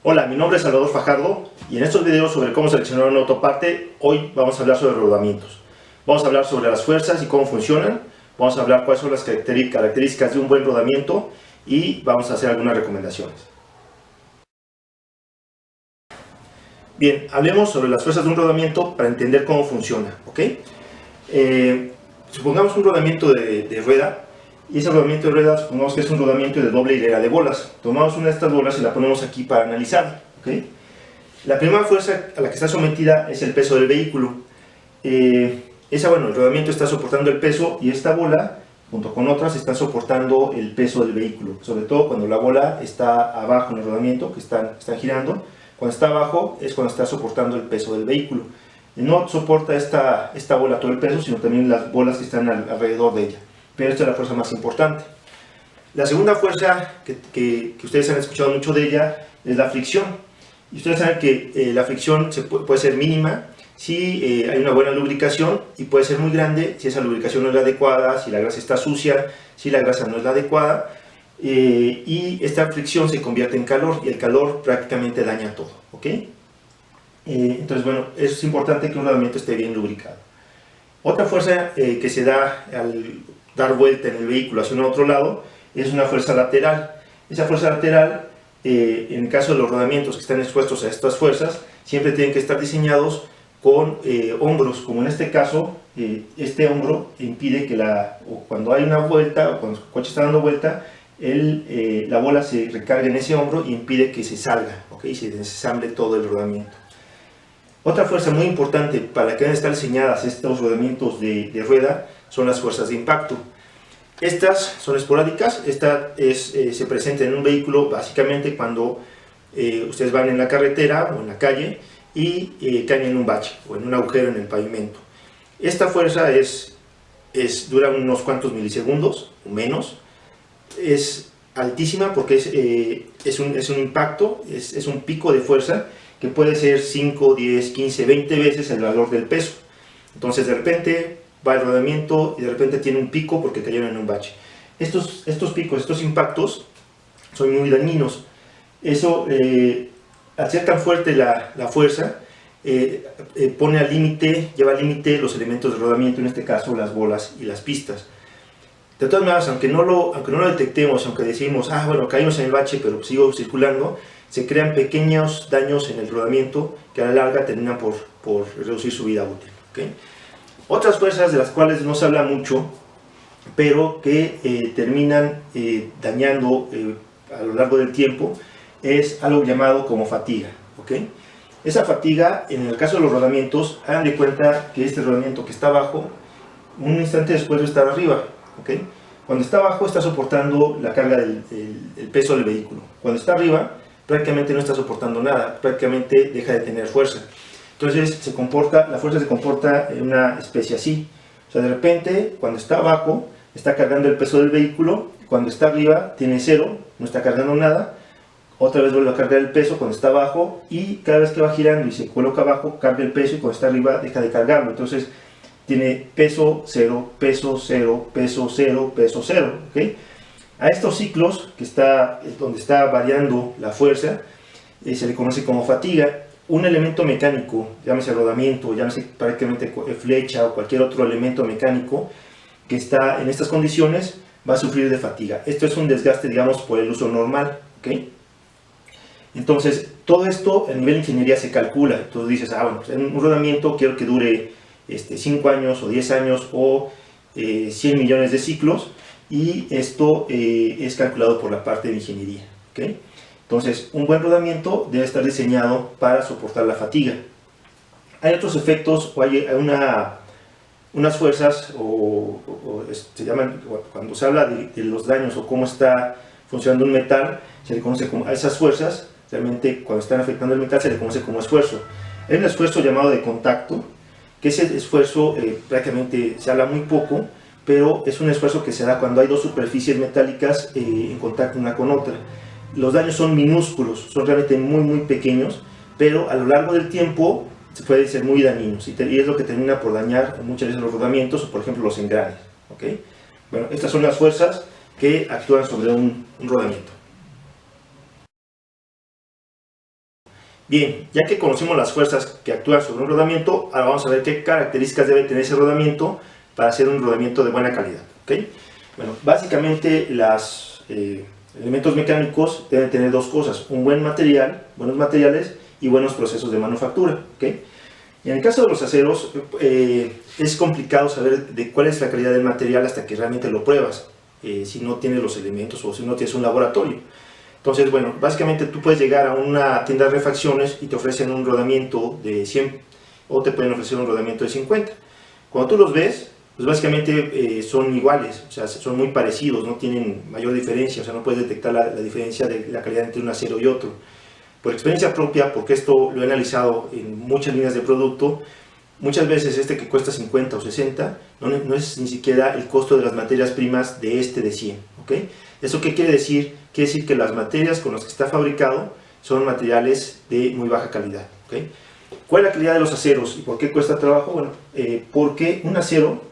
Hola, mi nombre es Salvador Fajardo y en estos videos sobre cómo seleccionar una autoparte, hoy vamos a hablar sobre rodamientos. Vamos a hablar sobre las fuerzas y cómo funcionan, vamos a hablar cuáles son las características de un buen rodamiento y vamos a hacer algunas recomendaciones. Bien, hablemos sobre las fuerzas de un rodamiento para entender cómo funciona, ¿ok? Supongamos un rodamiento de rueda, y ese rodamiento de rueda, supongamos que es un rodamiento de doble hilera de bolas. Tomamos una de estas bolas y la ponemos aquí para analizar, ¿ok? La primera fuerza a la que está sometida es el peso del vehículo. El rodamiento está soportando el peso y esta bola, junto con otras, está soportando el peso del vehículo. Sobre todo cuando la bola está abajo en el rodamiento, que están girando. Cuando está abajo es cuando está soportando el peso del vehículo. No soporta esta bola todo el peso, sino también las bolas que están alrededor de ella. Pero esta es la fuerza más importante. La segunda fuerza que ustedes han escuchado mucho de ella es la fricción. Y ustedes saben que la fricción puede ser mínima si hay una buena lubricación, y puede ser muy grande si esa lubricación no es la adecuada, si la grasa está sucia, si la grasa no es la adecuada. Y esta fricción se convierte en calor, y el calor prácticamente daña todo, ¿ok? Entonces, bueno, es importante que un rodamiento esté bien lubricado. Otra fuerza que se da al dar vuelta en el vehículo hacia un otro lado es una fuerza lateral. Esa fuerza lateral, en el caso de los rodamientos que están expuestos a estas fuerzas, siempre tienen que estar diseñados con hombros, como en este caso. Este hombro impide que cuando hay una vuelta, o cuando el coche está dando vuelta, la bola se recarga en ese hombro y impide que se salga, ¿okay? Y se desensamble todo el rodamiento. Otra fuerza muy importante para la que deben estar diseñadas estos rodamientos de rueda son las fuerzas de impacto. Estas son esporádicas. Se presenta en un vehículo básicamente cuando ustedes van en la carretera o en la calle y caen en un bache o en un agujero en el pavimento. Esta fuerza dura unos cuantos milisegundos o menos. Es altísima porque es un impacto, es un pico de fuerza que puede ser 5, 10, 15, 20 veces el valor del peso. Entonces de repente va el rodamiento y de repente tiene un pico porque cayeron en un bache. Estos picos, estos impactos son muy dañinos. Eso, al ser tan fuerte la fuerza, lleva al límite los elementos de rodamiento, en este caso las bolas y las pistas. De todas maneras, aunque no lo detectemos, aunque decimos, caímos en el bache, pero sigo circulando, se crean pequeños daños en el rodamiento que a la larga terminan por reducir su vida útil, ¿okay? Otras fuerzas de las cuales no se habla mucho, pero que terminan dañando a lo largo del tiempo, es algo llamado como fatiga, ¿okay? Esa fatiga, en el caso de los rodamientos, hagan de cuenta que este rodamiento que está abajo, un instante después de estar arriba, ¿okay? Cuando está abajo está soportando la carga del peso del vehículo. Cuando está arriba, prácticamente no está soportando nada, prácticamente deja de tener fuerza. Entonces la fuerza se comporta en una especie así. O sea, de repente, cuando está abajo, está cargando el peso del vehículo. Cuando está arriba, tiene cero, no está cargando nada. Otra vez vuelve a cargar el peso cuando está abajo, y cada vez que va girando y se coloca abajo, carga el peso, y cuando está arriba, deja de cargarlo. Entonces, tiene peso, cero, peso, cero, peso, cero, peso, cero, ¿okay? A estos ciclos, donde está variando la fuerza, se le conoce como fatiga. Un elemento mecánico, llámese rodamiento, llámese prácticamente flecha o cualquier otro elemento mecánico que está en estas condiciones, va a sufrir de fatiga. Esto es un desgaste, digamos, por el uso normal, ¿okay? Entonces, todo esto a nivel de ingeniería se calcula. Tú dices, pues en un rodamiento quiero que dure 5 años o 10 años o 100 millones de ciclos, y esto es calculado por la parte de ingeniería, ¿okay? Entonces, un buen rodamiento debe estar diseñado para soportar la fatiga. Hay otros efectos, o hay unas fuerzas, se llaman, cuando se habla de los daños o cómo está funcionando un metal, se le conoce como a esas fuerzas. Realmente, cuando están afectando el metal, se le conoce como esfuerzo. Hay un esfuerzo llamado de contacto, que ese esfuerzo prácticamente se habla muy poco, pero es un esfuerzo que se da cuando hay dos superficies metálicas en contacto una con otra. Los daños son minúsculos, son realmente muy muy pequeños, pero a lo largo del tiempo pueden ser muy dañinos, y es lo que termina por dañar muchas veces los rodamientos o, por ejemplo, los engranes, ¿okay? Bueno, estas son las fuerzas que actúan sobre un rodamiento. Bien, ya que conocemos las fuerzas que actúan sobre un rodamiento, ahora vamos a ver qué características debe tener ese rodamiento para hacer un rodamiento de buena calidad. ¿Okay? Bueno, básicamente los elementos mecánicos deben tener dos cosas: un buen material, buenos materiales y buenos procesos de manufactura. ¿Okay? Y en el caso de los aceros, es complicado saber de cuál es la calidad del material hasta que realmente lo pruebas, si no tienes los elementos o si no tienes un laboratorio. Entonces, bueno, básicamente tú puedes llegar a una tienda de refacciones y te ofrecen un rodamiento de 100 o te pueden ofrecer un rodamiento de 50. Cuando tú los ves, pues básicamente son iguales, o sea, son muy parecidos, no tienen mayor diferencia, o sea, no puedes detectar la diferencia de la calidad entre un acero y otro. Por experiencia propia, porque esto lo he analizado en muchas líneas de producto, muchas veces este que cuesta 50 o 60 no es ni siquiera el costo de las materias primas de este de 100. ¿Okay? ¿Eso qué quiere decir? Quiere decir que las materias con las que está fabricado son materiales de muy baja calidad. ¿Okay? ¿Cuál es la calidad de los aceros y por qué cuesta trabajo? Bueno, porque un acero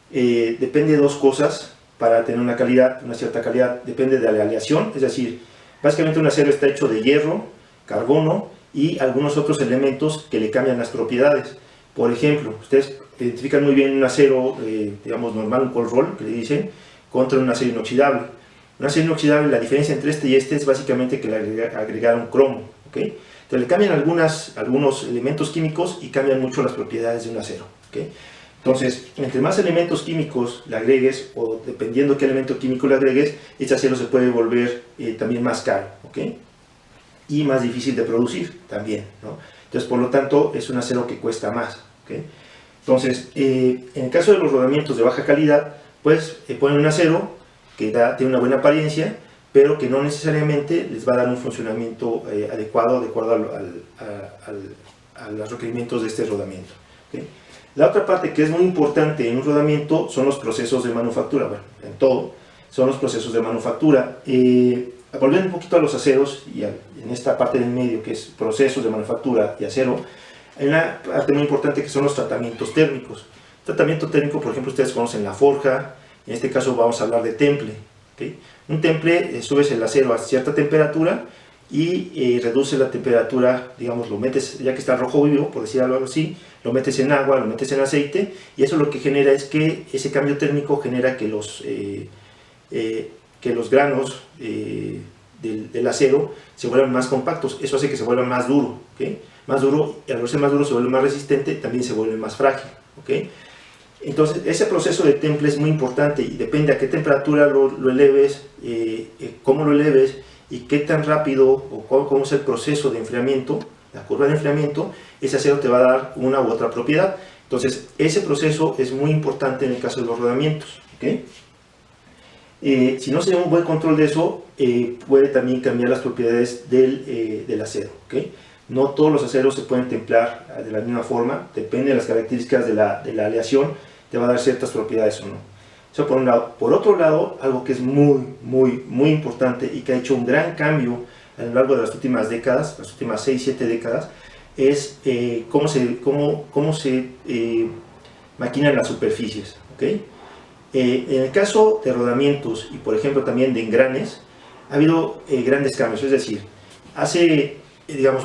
depende de dos cosas para tener una calidad, una cierta calidad. Depende de la aleación, es decir, básicamente un acero está hecho de hierro, carbono y algunos otros elementos que le cambian las propiedades. Por ejemplo, ustedes identifican muy bien un acero, digamos normal, un cold roll, que le dicen, contra un acero inoxidable. Un acero inoxidable, la diferencia entre este y este es básicamente que le agregaron cromo. ¿Okay? Entonces le cambian algunos elementos químicos y cambian mucho las propiedades de un acero. ¿Okay? Entonces, entre más elementos químicos le agregues, o dependiendo qué elemento químico le agregues, este acero se puede volver también más caro. ¿Okay? Y más difícil de producir también, ¿no? Entonces, por lo tanto, es un acero que cuesta más. ¿Okay? Entonces, en el caso de los rodamientos de baja calidad, pues ponen un acero que tiene una buena apariencia, pero que no necesariamente les va a dar un funcionamiento adecuado a los requerimientos de este rodamiento. ¿Okay? La otra parte que es muy importante en un rodamiento son los procesos de manufactura. Bueno, en todo son los procesos de manufactura. Volviendo un poquito a los aceros y en esta parte del medio que es procesos de manufactura y acero, hay una parte muy importante que son los tratamientos térmicos. Tratamiento térmico, por ejemplo, ustedes conocen la forja, en este caso vamos a hablar de temple. ¿Okay? Un temple, subes el acero a cierta temperatura y reduce la temperatura, digamos, lo metes, ya que está rojo vivo, por decir algo así, lo metes en agua, lo metes en aceite, y eso lo que genera es que ese cambio térmico genera que los granos del acero se vuelvan más compactos. Eso hace que se vuelva más duro. ¿Okay? Más duro, y al verse más duro se vuelve más resistente, también se vuelve más frágil. ¿Okay? Entonces, ese proceso de temple es muy importante y depende a qué temperatura lo eleves, cómo lo eleves y qué tan rápido o cómo es el proceso de enfriamiento, la curva de enfriamiento, ese acero te va a dar una u otra propiedad. Entonces, ese proceso es muy importante en el caso de los rodamientos. ¿Okay? Si no se da un buen control de eso, puede también cambiar las propiedades del acero. ¿Okay? No todos los aceros se pueden templar de la misma forma, depende de las características de la aleación, te va a dar ciertas propiedades o no. Eso por un lado. Por otro lado, algo que es muy importante y que ha hecho un gran cambio a lo largo de las últimas décadas, las últimas 6-7 décadas, es cómo se maquinan las superficies. ¿Okay? En el caso de rodamientos y por ejemplo también de engranes, ha habido grandes cambios, es decir, hace, digamos,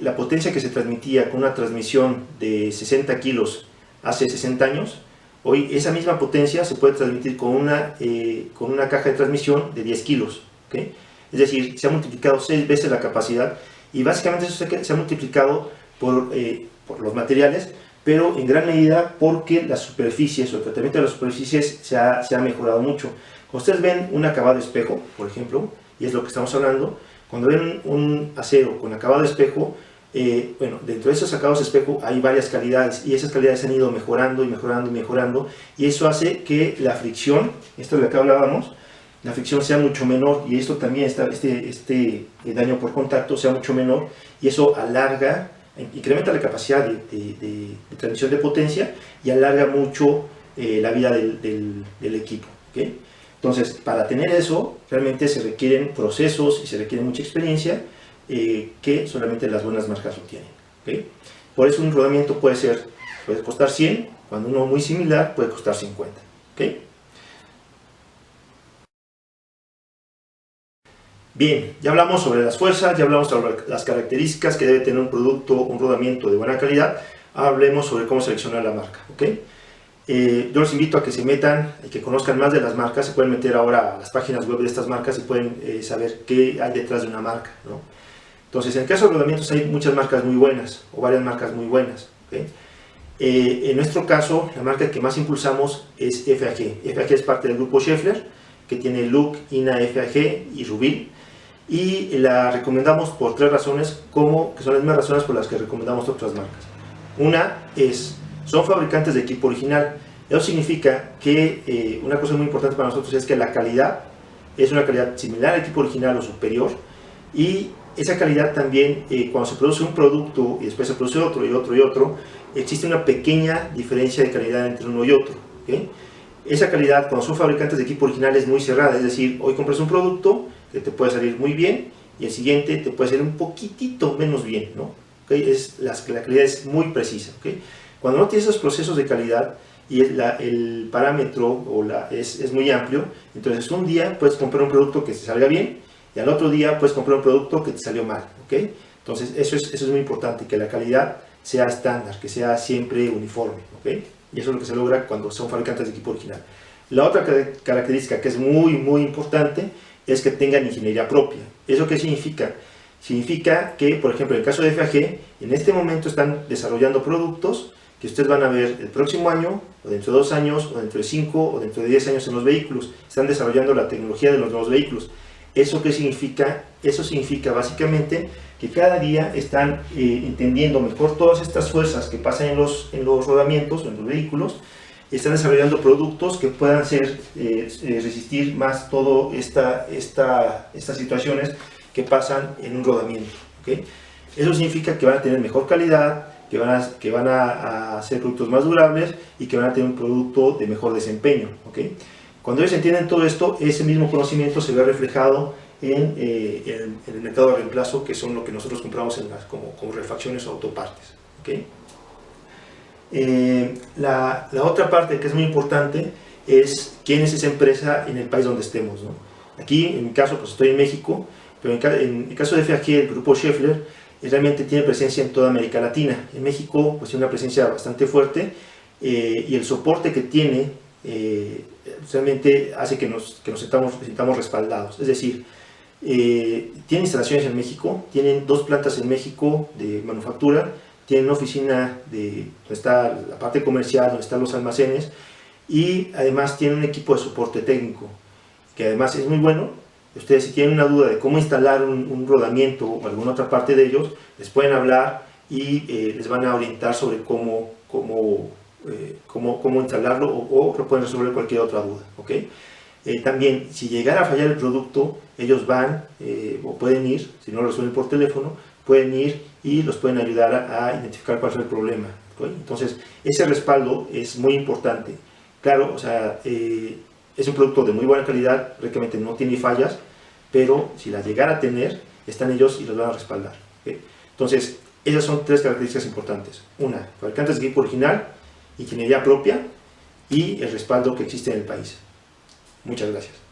la potencia que se transmitía con una transmisión de 60 kilos hace 60 años, hoy esa misma potencia se puede transmitir con una caja de transmisión de 10 kilos. ¿Okay? Es decir, se ha multiplicado 6 veces la capacidad y básicamente eso se ha multiplicado por los materiales, pero en gran medida porque las superficies o el tratamiento de las superficies se ha mejorado mucho. Cuando ustedes ven un acabado espejo, por ejemplo, y es lo que estamos hablando, cuando ven un acero con acabado de espejo, bueno, dentro de esos acabados de espejo hay varias calidades y esas calidades se han ido mejorando y mejorando y mejorando, y eso hace que la fricción, esto de lo que hablábamos, la fricción sea mucho menor, y esto también este daño por contacto sea mucho menor, y eso alarga, incrementa la capacidad de transmisión de potencia y alarga mucho la vida del equipo. ¿Okay? Entonces, para tener eso, realmente se requieren procesos y se requiere mucha experiencia que solamente las buenas marcas lo tienen. ¿Okay? Por eso un rodamiento puede costar 100, cuando uno muy similar puede costar 50. ¿Okay? Bien, ya hablamos sobre las fuerzas, ya hablamos sobre las características que debe tener un producto, un rodamiento de buena calidad. Ahora hablemos sobre cómo seleccionar la marca, ¿ok? Yo los invito a que se metan y que conozcan más de las marcas. Se pueden meter ahora a las páginas web de estas marcas y pueden saber qué hay detrás de una marca, ¿no? Entonces, en el caso de rodamientos hay muchas marcas muy buenas, o varias marcas muy buenas, ¿okay? En nuestro caso, la marca que más impulsamos es FAG. FAG es parte del grupo Schaeffler, que tiene Look, INA, FAG y Rubin. Y la recomendamos por 3 razones, que son las mismas razones por las que recomendamos otras marcas. Una es, son fabricantes de equipo original. Eso significa que una cosa muy importante para nosotros es que la calidad es una calidad similar al equipo original o superior, y esa calidad también, cuando se produce un producto y después se produce otro y otro y otro, existe una pequeña diferencia de calidad entre uno y otro, ¿okay? Esa calidad, cuando son fabricantes de equipo original, es muy cerrada, es decir, hoy compras un producto que te puede salir muy bien y el siguiente te puede salir un poquitito menos bien, ¿no? ¿Okay? La calidad es muy precisa, ¿okay? Cuando no tienes esos procesos de calidad y el parámetro es muy amplio, entonces un día puedes comprar un producto que te salga bien y al otro día puedes comprar un producto que te salió mal, ¿okay? Entonces eso es muy importante, que la calidad sea estándar, que sea siempre uniforme, ¿okay? Y eso es lo que se logra cuando son fabricantes de equipo original. La otra característica que es muy importante es que tengan ingeniería propia. ¿Eso qué significa? Significa que, por ejemplo, en el caso de FAG, en este momento están desarrollando productos que ustedes van a ver el próximo año, o dentro de 2 años, o dentro de 5, o dentro de 10 años en los vehículos. Están desarrollando la tecnología de los nuevos vehículos. ¿Eso qué significa? Eso significa básicamente que cada día están entendiendo mejor todas estas fuerzas que pasan en los rodamientos, en los vehículos. Están desarrollando productos que puedan resistir más todas estas situaciones que pasan en un rodamiento, ¿okay? Eso significa que van a tener mejor calidad, que van a hacer productos más durables y que van a tener un producto de mejor desempeño, ¿okay? Cuando ellos entienden todo esto, ese mismo conocimiento se ve reflejado en el mercado de reemplazo, que son lo que nosotros compramos como refacciones o autopartes, ¿okay? La otra parte que es muy importante es quién es esa empresa en el país donde estemos, ¿no? Aquí, en mi caso, pues estoy en México, pero en el caso de FAG, el grupo Schaeffler realmente tiene presencia en toda América Latina. En México, pues tiene una presencia bastante fuerte, y el soporte que tiene realmente hace que nos sintamos respaldados. Es decir, tienen instalaciones en México, tienen 2 plantas en México de manufactura, tienen una oficina donde está la parte comercial, donde están los almacenes, y además tienen un equipo de soporte técnico, que además es muy bueno. Ustedes, si tienen una duda de cómo instalar un rodamiento o alguna otra parte de ellos, les pueden hablar y les van a orientar sobre cómo instalarlo, o lo pueden resolver cualquier otra duda, ¿okay? También, si llegara a fallar el producto, ellos van o pueden ir, si no lo resuelven por teléfono, pueden ir y los pueden ayudar a identificar cuál es el problema, ¿okay? Entonces, ese respaldo es muy importante. Claro, o sea, es un producto de muy buena calidad, prácticamente no tiene fallas, pero si las llegara a tener, están ellos y los van a respaldar, ¿okay? Entonces, esas son 3 características importantes. Una, fabricantes de equipo original, ingeniería propia y el respaldo que existe en el país. Muchas gracias.